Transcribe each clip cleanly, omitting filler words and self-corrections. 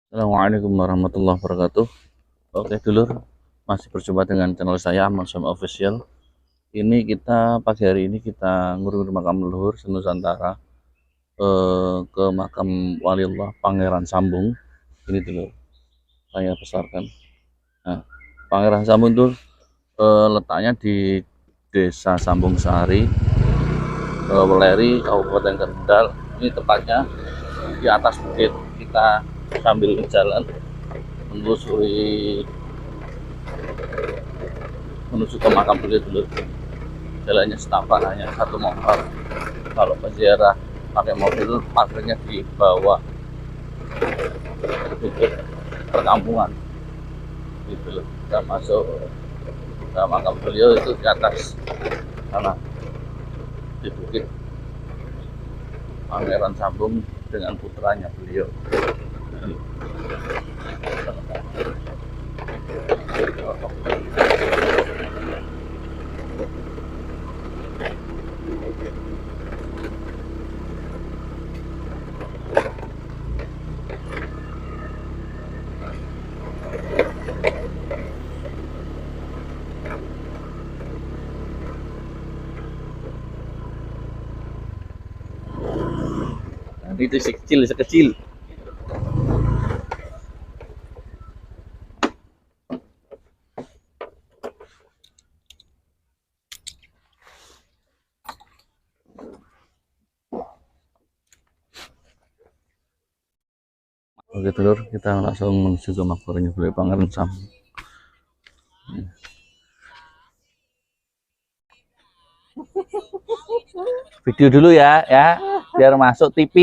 Assalamualaikum warahmatullahi wabarakatuh. Oke dulur, masih berjumpa dengan channel saya Ahmad Syam Official. Ini kita pagi hari ini kita ngurus makam leluhur senusantara ke makam Waliullah Pangeran Sambung. Ini dulur, saya besarkan. Nah, Pangeran Sambung itu letaknya di Desa Sambung Sari, Weleri, Kabupaten Kendal. Ini tepatnya di atas bukit. Kita sambil jalan menuju ke makam beliau dulu. Jalannya setapak, hanya satu motor. Kalau peziarah pakai mobil, parkirnya di bawah bukit perkampungan gitu loh. Kita masuk ke makam beliau itu di atas sana, di bukit Pangeran Sambung dengan putranya beliau. Nah, itu sekecil. Oke dulur, kita langsung menuju ke makam beliau Pangeran Sambung. Video dulu ya, biar masuk TV.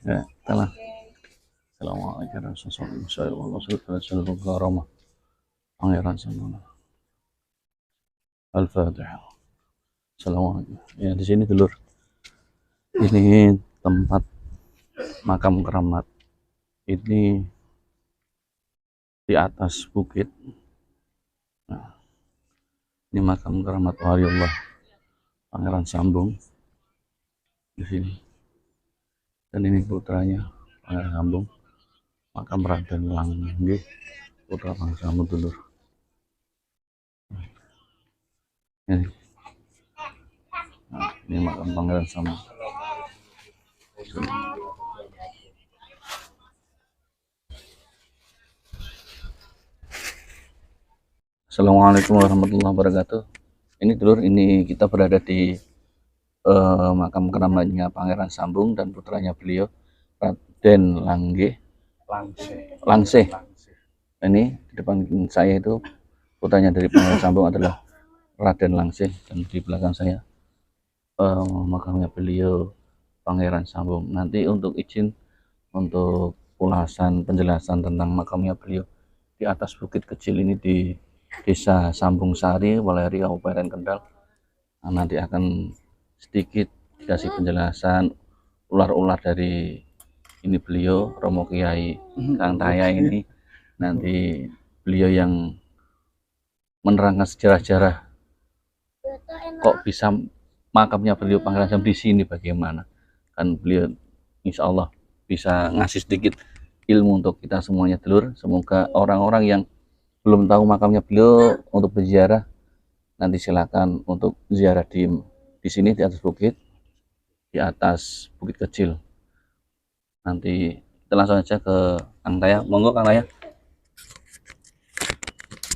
Ya, telah. Assalamualaikum warahmatullahi wabarakatuh. Pangeran Sambung. Al-Fatihah. Assalamualaikum. Ya, di sini dulur. Ini tempat makam keramat. Ini di atas bukit. Nah, ini makam keramat Waliullah Pangeran Sambung di sini. Dan ini putranya Pangeran Sambung, makam Raden Langge, putra Pangeran Sambung dulur. Ini, nah, ini makam Pangeran Sambung. Assalamualaikum warahmatullahi wabarakatuh. Ini dulur, ini kita berada di makam keramatnya Pangeran Sambung dan putranya beliau Raden Langse. Ini di depan saya itu putranya dari Pangeran Sambung adalah Raden Langse, dan di belakang saya makamnya beliau Pangeran Sambung. Nanti untuk izin untuk ulasan penjelasan tentang makamnya beliau di atas bukit kecil ini di Desa Sambung Sari, Weleri, Kabupaten Kendal. Nah, nanti akan sedikit dikasih penjelasan ular-ular dari ini beliau Romo Kiai Kang Taya ini. Nanti beliau yang menerangkan sejarah-sejarah kok bisa makamnya beliau Pangeran Sambung di sini bagaimana. Kan beliau insya Allah bisa ngasih sedikit ilmu untuk kita semuanya dulur. Semoga orang-orang yang belum tahu makamnya beliau untuk berziarah, nanti silakan untuk ziarah di sini di atas bukit, di atas bukit kecil. Nanti kita langsung aja ke Kang Taya. Monggo Kang Taya.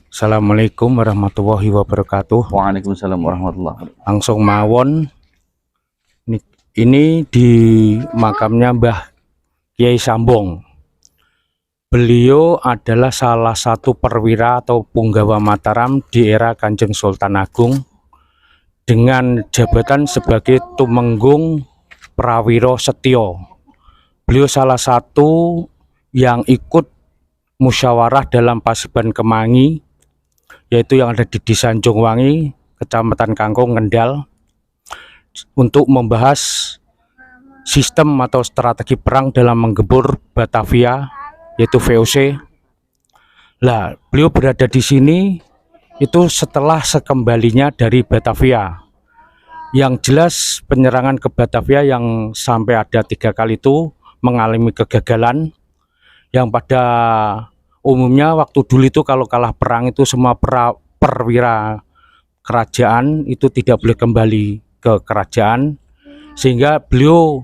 Assalamualaikum warahmatullahi wabarakatuh. Waalaikumsalam warahmatullahi wabarakatuh. Langsung mawon. Ini di makamnya Mbah Kiai Sambung. Beliau adalah salah satu perwira atau punggawa Mataram di era Kanjeng Sultan Agung dengan jabatan sebagai Tumenggung Prawiro Setio. Beliau salah satu yang ikut musyawarah dalam Paseban Kemangi, yaitu yang ada di Desa Jongwangi, Kecamatan Kangkung, Kendal, untuk membahas sistem atau strategi perang dalam menggempur Batavia, yaitu VOC. Lah, beliau berada di sini itu setelah sekembalinya dari Batavia. Yang jelas penyerangan ke Batavia yang sampai ada 3 kali itu mengalami kegagalan, yang pada umumnya waktu dulu itu kalau kalah perang itu semua perwira kerajaan itu tidak boleh kembali ke kerajaan, sehingga beliau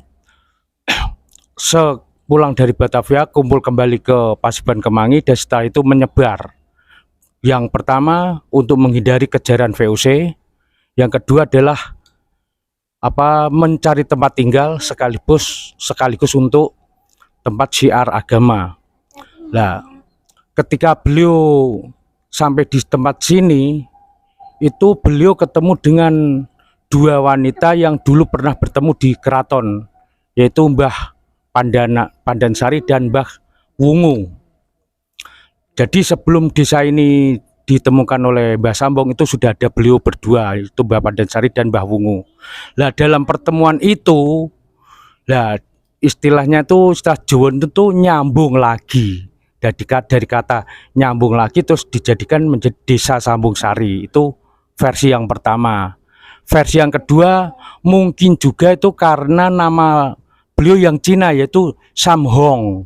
sepulang dari Batavia kumpul kembali ke Paseban Kemangi dan setelah itu menyebar. Yang pertama untuk menghindari kejaran VOC, yang kedua adalah mencari tempat tinggal sekaligus untuk tempat syiar agama. Nah, ketika beliau sampai di tempat sini, itu beliau ketemu dengan dua wanita yang dulu pernah bertemu di keraton, yaitu Mbah Pandansari dan Mbah Wungu. Jadi sebelum desa ini ditemukan oleh Mbah Sambong itu sudah ada beliau berdua, itu Mbah Pandansari dan Mbah Wungu. Nah, dalam pertemuan itu, nah istilahnya itu istilah Jawa itu nyambung lagi. Dari kata nyambung lagi terus dijadikan menjadi Desa Sambung Sari. Itu versi yang pertama. Versi yang kedua mungkin juga itu karena nama beliau yang Cina, yaitu Samhong.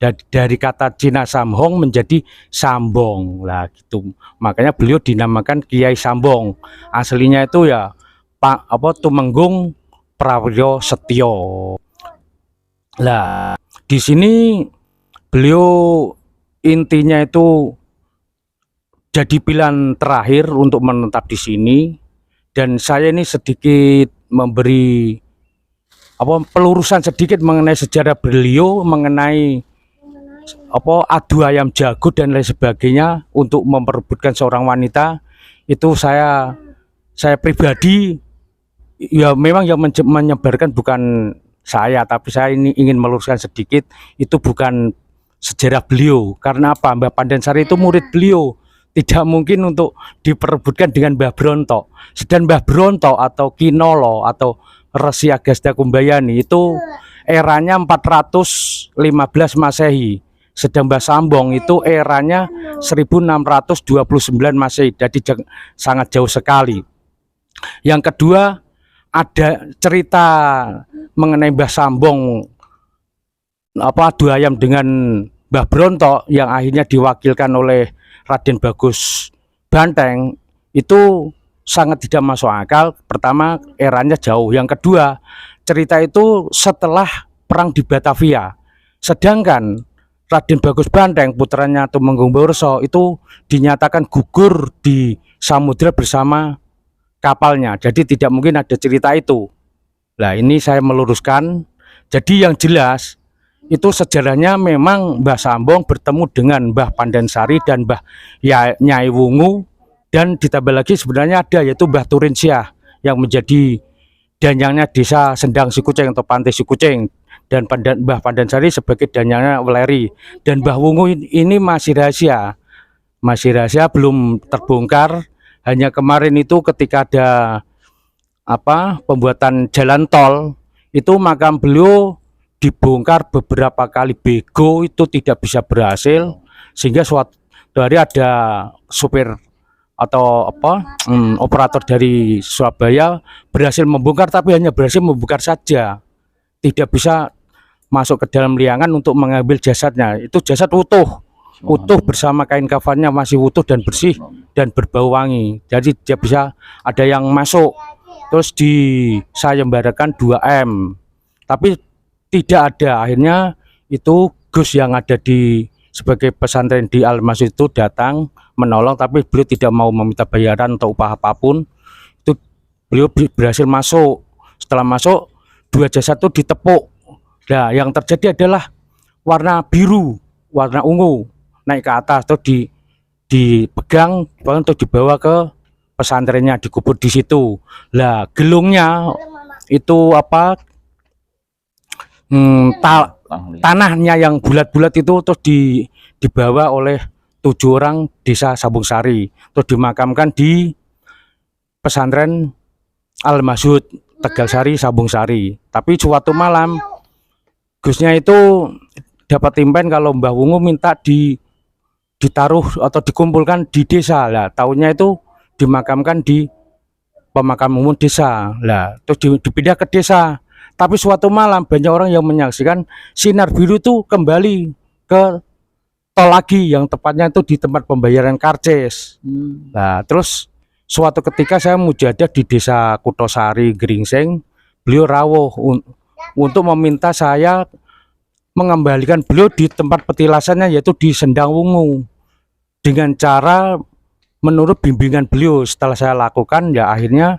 Dari kata Cina Samhong menjadi Sambong lah gitu. Makanya beliau dinamakan Kiai Sambong. Aslinya itu ya Tumenggung Prawiro Setio. Lah di sini beliau intinya itu jadi pilihan terakhir untuk menetap di sini, dan saya ini sedikit memberi pelurusan sedikit mengenai sejarah beliau, mengenai adu ayam jago dan lain sebagainya untuk memperebutkan seorang wanita. Itu saya pribadi ya memang yang menyebarkan bukan saya, tapi saya ini ingin meluruskan sedikit, itu bukan sejarah beliau. Karena apa? Mbah Pandansari itu murid beliau, tidak mungkin untuk diperebutkan dengan Mbah Bronto. Sedang Mbah Bronto atau Kinolo atau Resi Agastya Kumbayani itu eranya 415 Masehi. Sedang Mbah Sambong itu eranya 1629 Masehi. Jadi sangat jauh sekali. Yang kedua, ada cerita mengenai Mbah Sambong adu ayam dengan Mbah Bronto yang akhirnya diwakilkan oleh Raden Bagus Banteng, itu sangat tidak masuk akal. Pertama, eranya jauh. Yang kedua, cerita itu setelah perang di Batavia. Sedangkan Raden Bagus Banteng, putranya Tumenggung Boerso, itu dinyatakan gugur di samudra bersama kapalnya. Jadi tidak mungkin ada cerita itu. Nah, ini saya meluruskan. Jadi yang jelas itu sejarahnya memang Mbah Sambong bertemu dengan Mbah Pandansari dan Mbah Nyai Wungu, dan ditambah lagi sebenarnya ada yaitu Mbah Turinsyah yang menjadi danyangnya Desa Sendang Sikucing atau Pantai Sikucing, dan Mbah Pandansari sebagai danyangnya Weleri, dan Mbah Wungu ini masih rahasia, belum terbongkar. Hanya kemarin itu ketika ada pembuatan jalan tol, itu makam beliau dibongkar beberapa kali bego, itu tidak bisa berhasil, sehingga suatu hari ada supir atau operator dari Surabaya berhasil membongkar, tapi hanya berhasil membongkar saja, tidak bisa masuk ke dalam liangan untuk mengambil jasadnya. Itu jasad utuh bersama kain kafannya masih utuh dan bersih dan berbau wangi. Jadi dia bisa ada yang masuk. Terus disayembarakan 2M, tapi tidak ada. Akhirnya itu Gus yang ada di sebagai pesantren di Al-Masjid itu datang menolong, tapi beliau tidak mau meminta bayaran atau upah apapun. Itu beliau berhasil masuk. Setelah masuk, 2 jasad itu ditepuk. Nah, yang terjadi adalah warna biru, warna ungu naik ke atas, terus dipegang, bahkan terus dibawa ke pesantrennya, dikubur di situ. Lah, gelungnya itu tanahnya yang bulat-bulat itu terus dibawa oleh 7 orang Desa Sambung Sari, terus dimakamkan di pesantren Al-Masjid Tegal Sari Sambung Sari. Tapi suatu malam Gusnya itu dapat timpen kalau Mbah Wungu minta ditaruh atau dikumpulkan di desa. Lah, tahunnya itu dimakamkan di pemakaman umum desa. Lah, terus dipindah ke desa. Tapi suatu malam banyak orang yang menyaksikan sinar biru itu kembali ke tol lagi, yang tepatnya itu di tempat pembayaran karcis. Nah, terus suatu ketika saya mujadah di desa Kutosari, Gringseng, beliau rawuh untuk meminta saya mengembalikan beliau di tempat petilasannya, yaitu di Sendang Wungu, dengan cara menurut bimbingan beliau. Setelah saya lakukan, ya akhirnya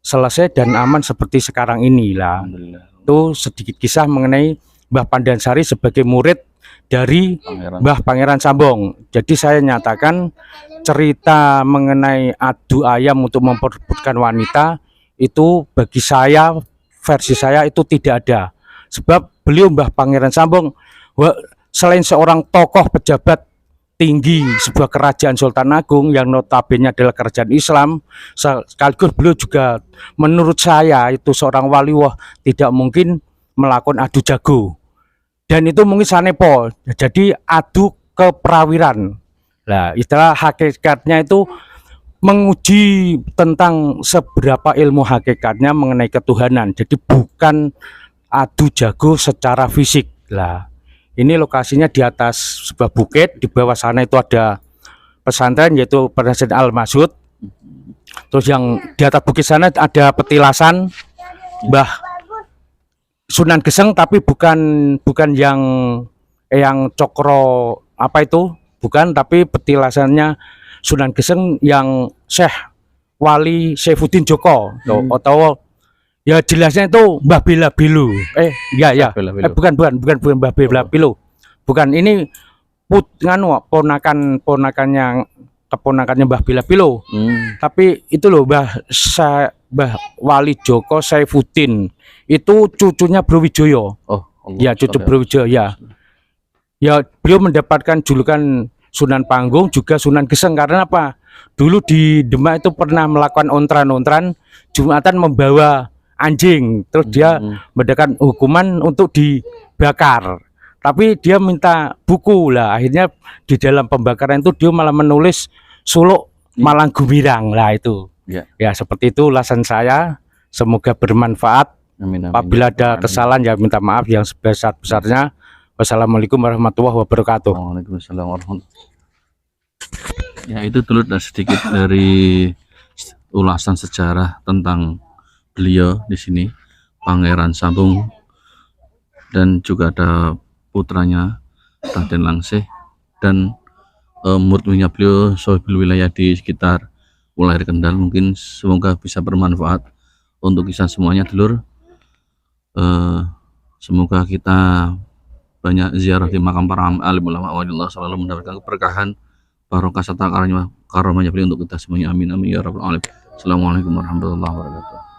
selesai dan aman seperti sekarang ini lah. Alhamdulillah. Itu sedikit kisah mengenai Mbah Pandansari sebagai murid dari Mbah Pangeran Sambong. Jadi saya nyatakan cerita mengenai adu ayam untuk memperebutkan wanita itu bagi saya, versi saya itu tidak ada. Sebab beliau Mbah Pangeran Sambong selain seorang tokoh pejabat tinggi sebuah kerajaan Sultan Agung yang notabene adalah kerajaan Islam, sekaligus beliau juga menurut saya itu seorang waliwah, tidak mungkin melakukan adu jago. Dan itu mungkin sanepo, jadi adu keperawiran. Nah, istilah hakikatnya itu menguji tentang seberapa ilmu hakikatnya mengenai ketuhanan. Jadi bukan adu jago secara fisik lah. Ini lokasinya di atas sebuah bukit, di bawah sana itu ada pesantren yaitu Pesantren Al-Masud. Terus yang di atas bukit sana ada petilasan Mbah Sunan Geseng, tapi bukan yang cokro apa itu, bukan, tapi petilasannya Sunan Geseng yang Syekh Wali Saifuddin Joko atau ya jelasnya itu Mbah Bela Bilu. Bukan Mbah Bela Bilu. Bukan, ini keponakannya Mbah Bela Bilu. Tapi itu loh Mbah Wali Joko Saifuddin. Itu cucunya Brawijaya. Oh, Allah. Ya, cucu Brawijaya ya. Ya, beliau mendapatkan julukan Sunan Panggung juga Sunan Geseng karena apa? Dulu di Demak itu pernah melakukan ontran-ontran Jumatan membawa anjing, terus dia mendapatkan hukuman untuk dibakar, tapi dia minta buku lah. Akhirnya di dalam pembakaran itu dia malah menulis suluk Malang Gumirang lah itu. Ya seperti itu ulasan saya, semoga bermanfaat. Amin, amin. Apabila ada kesalahan ya minta maaf yang sebesar-besarnya. Wassalamualaikum warahmatullahi wabarakatuh. Waalaikumsalam warahmatullahi wabarakatuh. Ya, itu dulu sedikit dari ulasan sejarah tentang beliau di sini, Pangeran Sambung, dan juga ada putranya Raden Langsih dan murid-muridnya beliau sohibul wilayah di sekitar wilayah Kendal. Mungkin semoga bisa bermanfaat untuk kita semuanya, dulur. Semoga kita banyak ziarah di makam para alim ulama walillah, selalu mendapatkan keberkahan, barokah serta karomahnya beliau untuk kita semuanya. Amin amin ya rabbal alamin. Assalamualaikum warahmatullahi wabarakatuh.